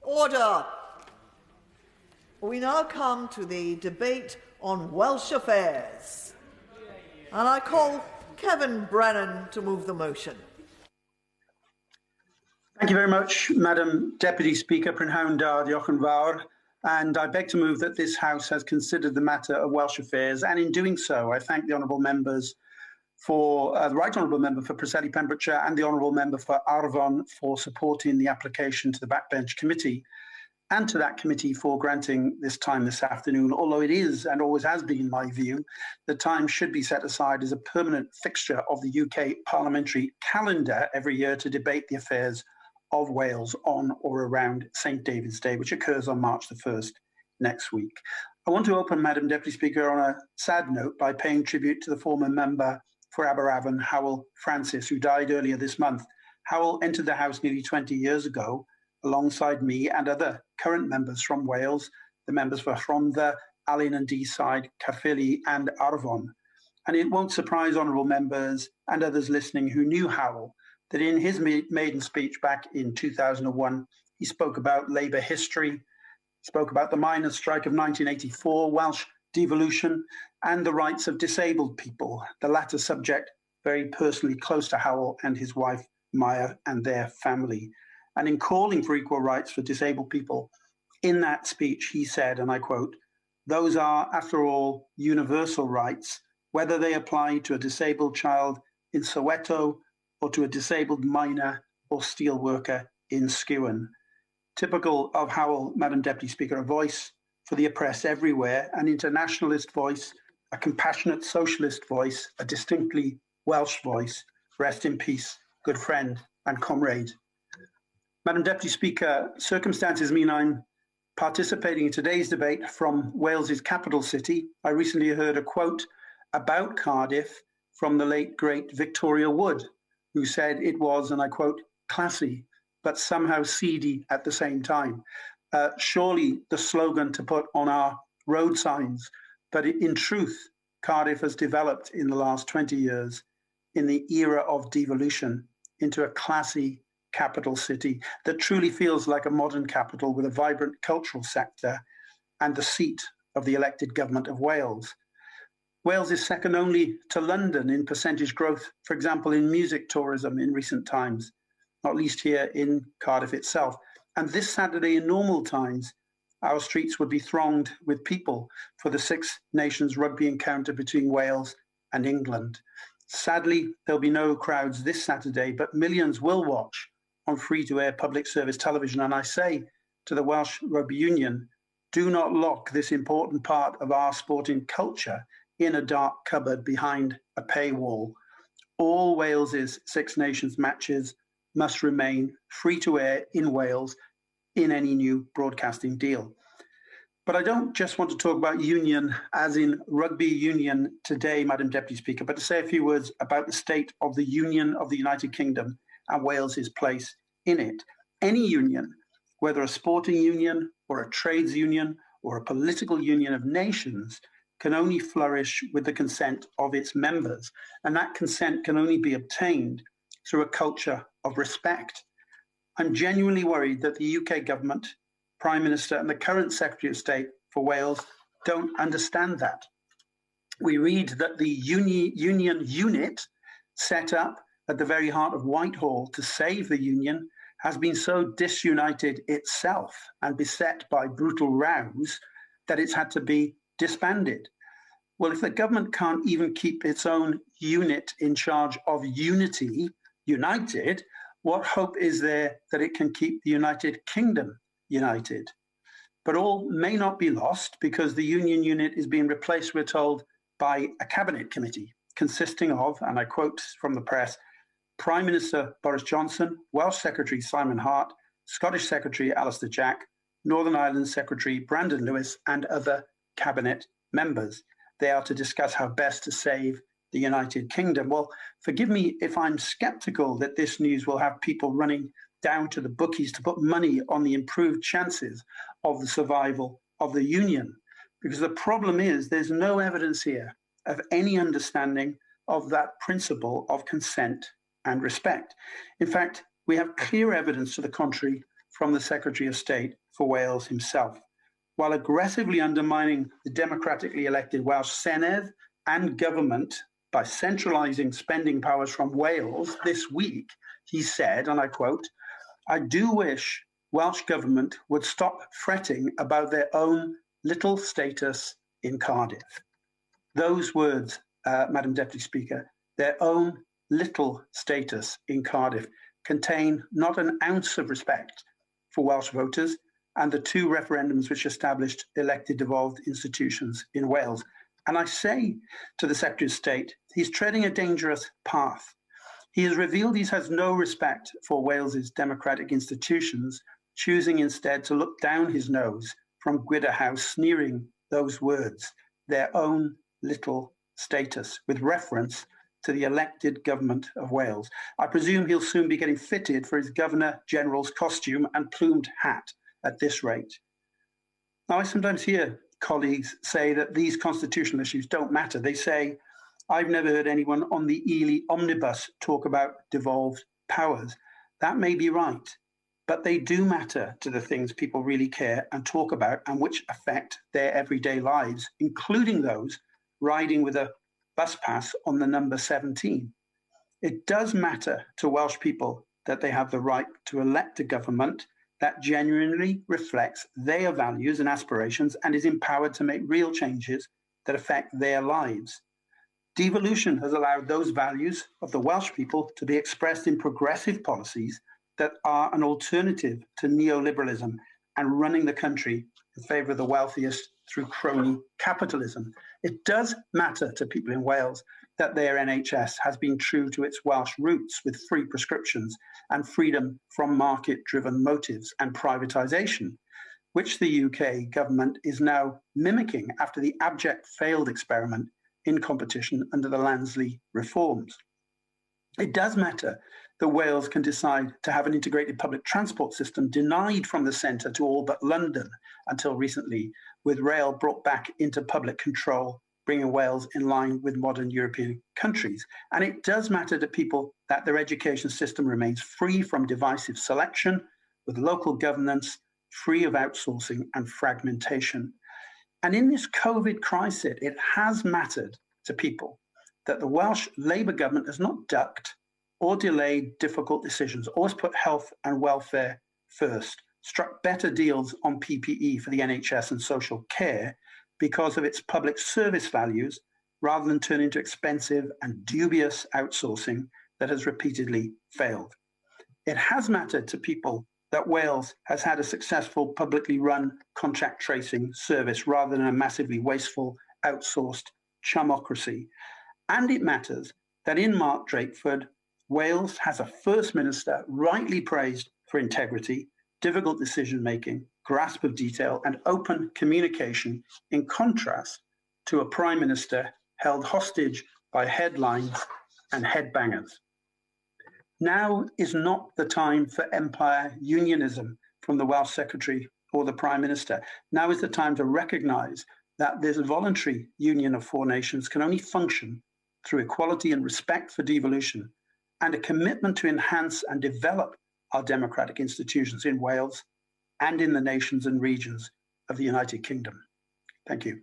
Order. We now come to the debate on Welsh Affairs. And I call Kevin Brennan to move the motion. Thank you very much, Madam Deputy Speaker, Prynhawn da Diolch yn fawr. And I beg to move that this House has considered the matter of Welsh Affairs. And in doing so, I thank the Honourable Members for the Right Honourable Member for Preseli Pembrokeshire and the Honourable Member for Arfon for supporting the application to the Backbench Committee, and to that committee for granting this time this afternoon, although it is and always has been my view that time should be set aside as a permanent fixture of the UK parliamentary calendar every year to debate the affairs of Wales on or around St David's Day, which occurs on March the 1st next week. I want to open, Madam Deputy Speaker, on a sad note by paying tribute to the former member for Aberavon, Howell Francis, who died earlier this month. Howell entered the House nearly 20 years ago alongside me and other current members from Wales. The members were from the Alun and Deeside, Caerphilly and Arfon. And it won't surprise honourable members and others listening who knew Howell that in his maiden speech back in 2001, he spoke about Labour history, spoke about the miners' strike of 1984, Welsh devolution, and the rights of disabled people, the latter subject very personally close to Howell and his wife, Maya, and their family. And in calling for equal rights for disabled people, in that speech, he said, and I quote, "Those are, after all, universal rights, whether they apply to a disabled child in Soweto or to a disabled miner or steel worker in Skewen." Typical of Howell, Madam Deputy Speaker, a voice for the oppressed everywhere, an internationalist voice, a compassionate socialist voice, a distinctly Welsh voice. Rest in peace, good friend and comrade. Madam Deputy Speaker, circumstances mean I'm participating in today's debate from Wales's capital city. I recently heard a quote about Cardiff from the late, great Victoria Wood, who said it was, and I quote, classy, but somehow seedy at the same time. Surely the slogan to put on our road signs, but in truth, Cardiff has developed in the last 20 years in the era of devolution into a classy capital city that truly feels like a modern capital with a vibrant cultural sector and the seat of the elected government of Wales. Wales is second only to London in percentage growth, for example, in music tourism in recent times, not least here in Cardiff itself. And this Saturday in normal times, our streets would be thronged with people for the Six Nations rugby encounter between Wales and England. Sadly, there'll be no crowds this Saturday, but millions will watch on free-to-air public service television. And I say to the Welsh Rugby Union, do not lock this important part of our sporting culture in a dark cupboard behind a paywall. All Wales's Six Nations matches must remain free-to-air in Wales in any new broadcasting deal. But I don't just want to talk about union as in rugby union today, Madam Deputy Speaker, but to say a few words about the state of the Union of the United Kingdom and Wales's place in it. Any union, whether a sporting union or a trades union or a political union of nations, can only flourish with the consent of its members. And that consent can only be obtained through a culture of respect. I'm genuinely worried that the UK government, Prime Minister and the current Secretary of State for Wales don't understand that. We read that the union unit set up at the very heart of Whitehall to save the union has been so disunited itself and beset by brutal rows that it's had to be disbanded. Well, if the government can't even keep its own unit in charge of unity, united, what hope is there that it can keep the United Kingdom united? But all may not be lost because the union unit is being replaced, we're told, by a cabinet committee consisting of, and I quote from the press, Prime Minister Boris Johnson, Welsh Secretary Simon Hart, Scottish Secretary Alistair Jack, Northern Ireland Secretary Brandon Lewis, and other cabinet members. They are to discuss how best to save the United Kingdom. Well, forgive me if I'm skeptical that this news will have people running down to the bookies to put money on the improved chances of the survival of the union. Because the problem is there's no evidence here of any understanding of that principle of consent and respect. In fact, we have clear evidence to the contrary from the Secretary of State for Wales himself, while aggressively undermining the democratically elected Welsh Senedd and government by centralising spending powers from Wales this week. He said, and I quote, "I do wish Welsh Government would stop fretting about their own little status in Cardiff." Those words, Madam Deputy Speaker, their own little status in Cardiff, contain not an ounce of respect for Welsh voters and the two referendums which established elected devolved institutions in Wales. And I say to the Secretary of State, he's treading a dangerous path. He has revealed he has no respect for Wales's democratic institutions, choosing instead to look down his nose from Gwydir House, sneering those words, their own little status, with reference to the elected government of Wales. I presume he'll soon be getting fitted for his Governor-General's costume and plumed hat at this rate. Now, I sometimes hear colleagues say that these constitutional issues don't matter. They say, I've never heard anyone on the Ely omnibus talk about devolved powers. That may be right, but they do matter to the things people really care and talk about and which affect their everyday lives, including those riding with a bus pass on the number 17. It does matter to Welsh people that they have the right to elect a government that genuinely reflects their values and aspirations and is empowered to make real changes that affect their lives. Devolution has allowed those values of the Welsh people to be expressed in progressive policies that are an alternative to neoliberalism and running the country in favour of the wealthiest through crony capitalism. It does matter to people in Wales that their NHS has been true to its Welsh roots with free prescriptions and freedom from market-driven motives and privatisation, which the UK government is now mimicking after the abject failed experiment in competition under the Lansley reforms. It does matter that Wales can decide to have an integrated public transport system denied from the centre to all but London until recently, with rail brought back into public control, bringing Wales in line with modern European countries. And it does matter to people that their education system remains free from divisive selection, with local governance free of outsourcing and fragmentation. And in this COVID crisis, it has mattered to people that the Welsh Labour government has not ducked or delayed difficult decisions, always put health and welfare first, struck better deals on PPE for the NHS and social care because of its public service values, rather than turning to expensive and dubious outsourcing that has repeatedly failed. It has mattered to people that Wales has had a successful publicly run contract tracing service rather than a massively wasteful outsourced chumocracy. And it matters that in Mark Drakeford, Wales has a First Minister rightly praised for integrity, difficult decision-making, grasp of detail, and open communication, in contrast to a Prime Minister held hostage by headlines and headbangers. Now is not the time for empire unionism from the Welsh Secretary or the Prime Minister. Now is the time to recognise that this voluntary union of four nations can only function through equality and respect for devolution and a commitment to enhance and develop our democratic institutions in Wales and in the nations and regions of the United Kingdom. Thank you.